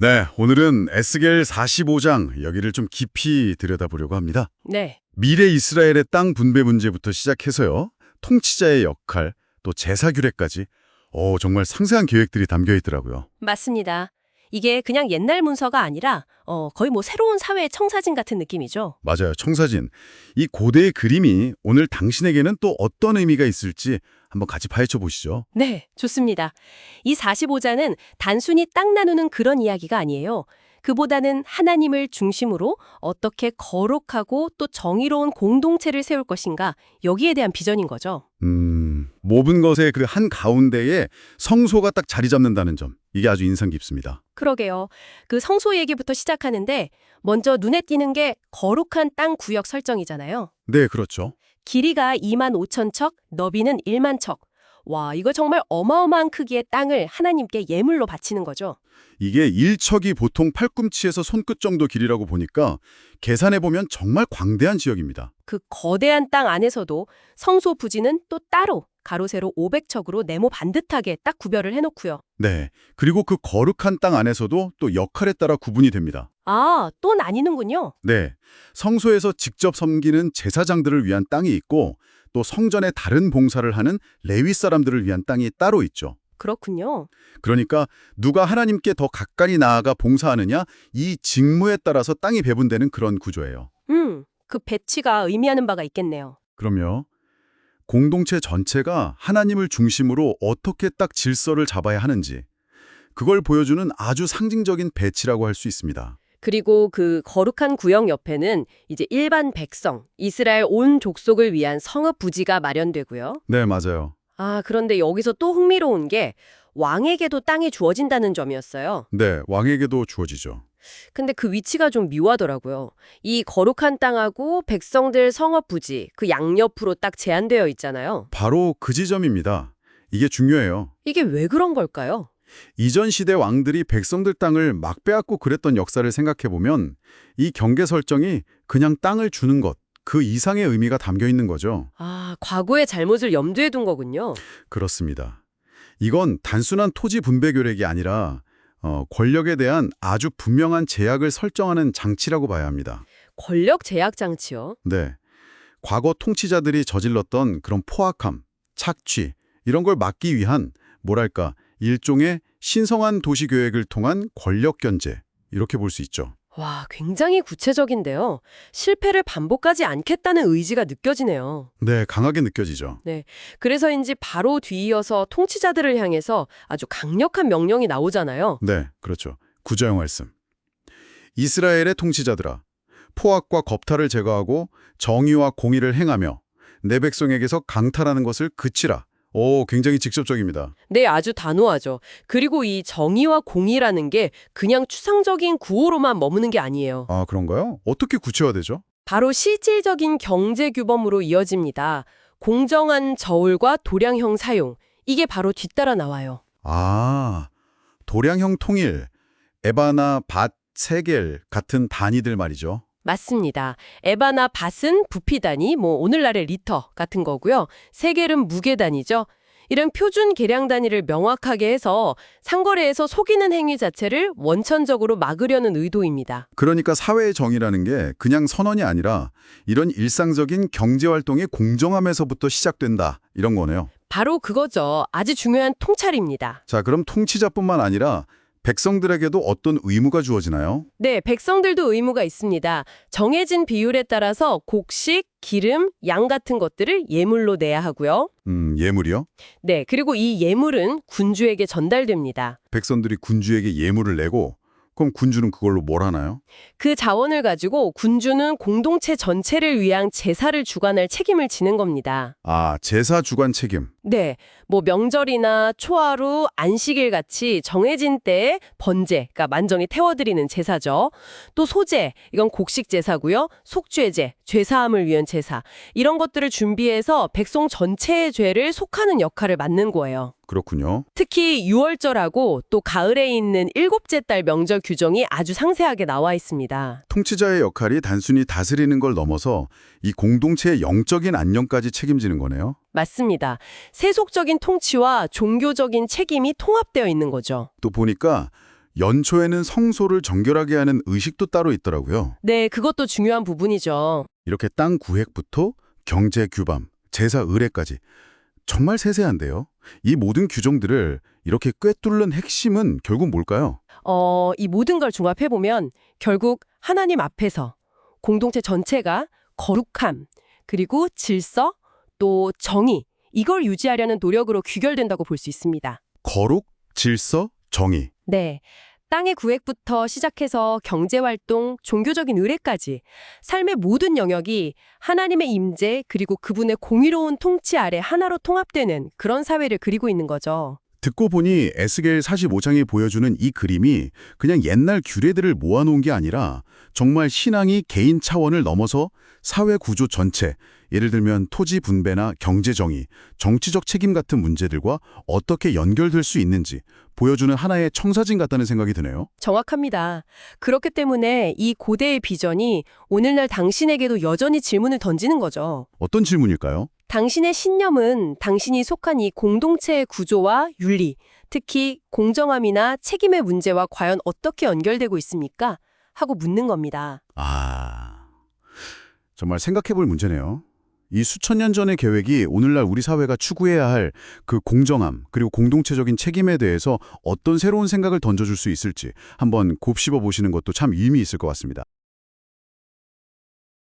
네, 오늘은 에스겔 45장 여기를 좀 깊이 들여다보려고 합니다. 네, 미래 이스라엘의 땅 분배 문제부터 시작해서요. 통치자의 역할, 또 제사 규례까지 정말 상세한 계획들이 담겨 있더라고요. 맞습니다. 이게 그냥 옛날 문서가 아니라 거의 뭐 새로운 사회의 청사진 같은 느낌이죠. 맞아요. 청사진. 이 고대의 그림이 오늘 당신에게는 또 어떤 의미가 있을지 한번 같이 파헤쳐 보시죠. 네, 좋습니다. 이 45자는 단순히 땅 나누는 그런 이야기가 아니에요. 그보다는 하나님을 중심으로 어떻게 거룩하고 또 정의로운 공동체를 세울 것인가, 여기에 대한 비전인 거죠. 모든 것의 그 한 가운데에 성소가 딱 자리 잡는다는 점. 이게 아주 인상 깊습니다. 그러게요. 그 성소 얘기부터 시작하는데 먼저 눈에 띄는 게 거룩한 땅 구역 설정이잖아요. 네, 그렇죠. 길이가 2만 5천 척, 너비는 1만 척. 와, 이거 정말 어마어마한 크기의 땅을 하나님께 예물로 바치는 거죠. 이게 1척이 보통 팔꿈치에서 손끝 정도 길이라고 보니까 계산해보면 정말 광대한 지역입니다. 그 거대한 땅 안에서도 성소 부지는 또 따로 가로 세로 500척으로 네모 반듯하게 딱 구별을 해놓고요. 네, 그리고 그 거룩한 땅 안에서도 또 역할에 따라 구분이 됩니다. 아, 또 나뉘는군요. 네, 성소에서 직접 섬기는 제사장들을 위한 땅이 있고 또 성전에 다른 봉사를 하는 레위 사람들을 위한 땅이 따로 있죠. 그렇군요. 그러니까 누가 하나님께 더 가까이 나아가 봉사하느냐 이 직무에 따라서 땅이 배분되는 그런 구조예요. 그 배치가 의미하는 바가 있겠네요. 그럼요. 공동체 전체가 하나님을 중심으로 어떻게 딱 질서를 잡아야 하는지 그걸 보여주는 아주 상징적인 배치라고 할 수 있습니다. 그리고 그 거룩한 구역 옆에는 이제 일반 백성, 이스라엘 온 족속을 위한 성읍 부지가 마련되고요. 네, 맞아요. 아, 그런데 여기서 또 흥미로운 게 왕에게도 땅이 주어진다는 점이었어요. 네, 왕에게도 주어지죠. 근데 그 위치가 좀 묘하더라고요. 이 거룩한 땅하고 백성들 성읍 부지, 그 양옆으로 딱 제한되어 있잖아요. 바로 그 지점입니다. 이게 중요해요. 이게 왜 그런 걸까요? 이전 시대 왕들이 백성들 땅을 막 빼앗고 그랬던 역사를 생각해보면 이 경계 설정이 그냥 땅을 주는 것, 그 이상의 의미가 담겨 있는 거죠. 아, 과거의 잘못을 염두에 둔 거군요. 그렇습니다. 이건 단순한 토지 분배 계획이 아니라 권력에 대한 아주 분명한 제약을 설정하는 장치라고 봐야 합니다. 권력 제약 장치요. 네. 과거 통치자들이 저질렀던 그런 포악함, 착취 이런 걸 막기 위한 뭐랄까 일종의 신성한 도시 계획을 통한 권력 견제 이렇게 볼 수 있죠. 와, 굉장히 구체적인데요. 실패를 반복하지 않겠다는 의지가 느껴지네요. 네, 강하게 느껴지죠. 그래서인지 바로 뒤이어서 통치자들을 향해서 아주 강력한 명령이 나오잖아요. 네, 그렇죠. 구자용 말씀. 이스라엘의 통치자들아, 포악과 겁탈을 제거하고 정의와 공의를 행하며 내 백성에게서 강탈하는 것을 그치라. 오, 굉장히 직접적입니다. 네, 아주 단호하죠. 그리고 이 정의와 공의라는 게 그냥 추상적인 구호로만 머무는 게 아니에요. 아, 그런가요? 어떻게 구체화되죠? 바로 실질적인 경제 규범으로 이어집니다. 공정한 저울과 도량형 사용, 이게 바로 뒤따라 나와요. 아, 도량형 통일, 에바나 밧, 세겔 같은 단위들 말이죠. 맞습니다. 에바나 밧은 부피 단위, 오늘날의 리터 같은 거고요. 세겔은 무게 단위죠. 이런 표준 계량 단위를 명확하게 해서 상거래에서 속이는 행위 자체를 원천적으로 막으려는 의도입니다. 그러니까 사회의 정의라는 게 그냥 선언이 아니라 이런 일상적인 경제활동의 공정함에서부터 시작된다, 이런 거네요. 바로 그거죠. 아주 중요한 통찰입니다. 자, 그럼 통치자뿐만 아니라 백성들에게도 어떤 의무가 주어지나요? 네, 백성들도 의무가 있습니다. 정해진 비율에 따라서 곡식, 기름, 양 같은 것들을 예물로 내야 하고요. 예물이요? 네, 그리고 이 예물은 군주에게 전달됩니다. 백성들이 군주에게 예물을 내고 그럼 군주는 그걸로 뭘 하나요? 그 자원을 가지고 군주는 공동체 전체를 위한 제사를 주관할 책임을 지는 겁니다. 아, 제사 주관 책임. 네, 명절이나 초하루, 안식일 같이 정해진 때에 번제, 그러니까 만정이 태워드리는 제사죠. 또 소제, 이건 곡식 제사고요. 속죄제, 죄사함을 위한 제사. 이런 것들을 준비해서 백성 전체의 죄를 속하는 역할을 맡는 거예요. 그렇군요. 특히 유월절하고 또 가을에 있는 일곱째 달 명절 규정이 아주 상세하게 나와 있습니다. 통치자의 역할이 단순히 다스리는 걸 넘어서 이 공동체의 영적인 안녕까지 책임지는 거네요. 맞습니다. 세속적인 통치와 종교적인 책임이 통합되어 있는 거죠. 또 보니까 연초에는 성소를 정결하게 하는 의식도 따로 있더라고요. 네, 그것도 중요한 부분이죠. 이렇게 땅 구획부터 경제 규범, 제사 의례까지 정말 세세한데요. 이 모든 규정들을 이렇게 꿰뚫는 핵심은 결국 뭘까요? 이 모든 걸 종합해보면 결국 하나님 앞에서 공동체 전체가 거룩함, 그리고 질서, 또 정의, 이걸 유지하려는 노력으로 귀결된다고 볼 수 있습니다. 거룩, 질서, 정의. 네. 땅의 구획부터 시작해서 경제활동, 종교적인 의례까지 삶의 모든 영역이 하나님의 임재 그리고 그분의 공의로운 통치 아래 하나로 통합되는 그런 사회를 그리고 있는 거죠. 듣고 보니 에스겔 45장이 보여주는 이 그림이 그냥 옛날 규례들을 모아놓은 게 아니라 정말 신앙이 개인 차원을 넘어서 사회 구조 전체, 예를 들면 토지 분배나 경제 정의, 정치적 책임 같은 문제들과 어떻게 연결될 수 있는지 보여주는 하나의 청사진 같다는 생각이 드네요. 정확합니다. 그렇기 때문에 이 고대의 비전이 오늘날 당신에게도 여전히 질문을 던지는 거죠. 어떤 질문일까요? 당신의 신념은 당신이 속한 이 공동체의 구조와 윤리, 특히 공정함이나 책임의 문제와 과연 어떻게 연결되고 있습니까? 하고 묻는 겁니다. 정말 생각해 볼 문제네요. 이 수천 년 전의 계획이 오늘날 우리 사회가 추구해야 할 그 공정함 그리고 공동체적인 책임에 대해서 어떤 새로운 생각을 던져줄 수 있을지 한번 곱씹어 보시는 것도 참 의미 있을 것 같습니다.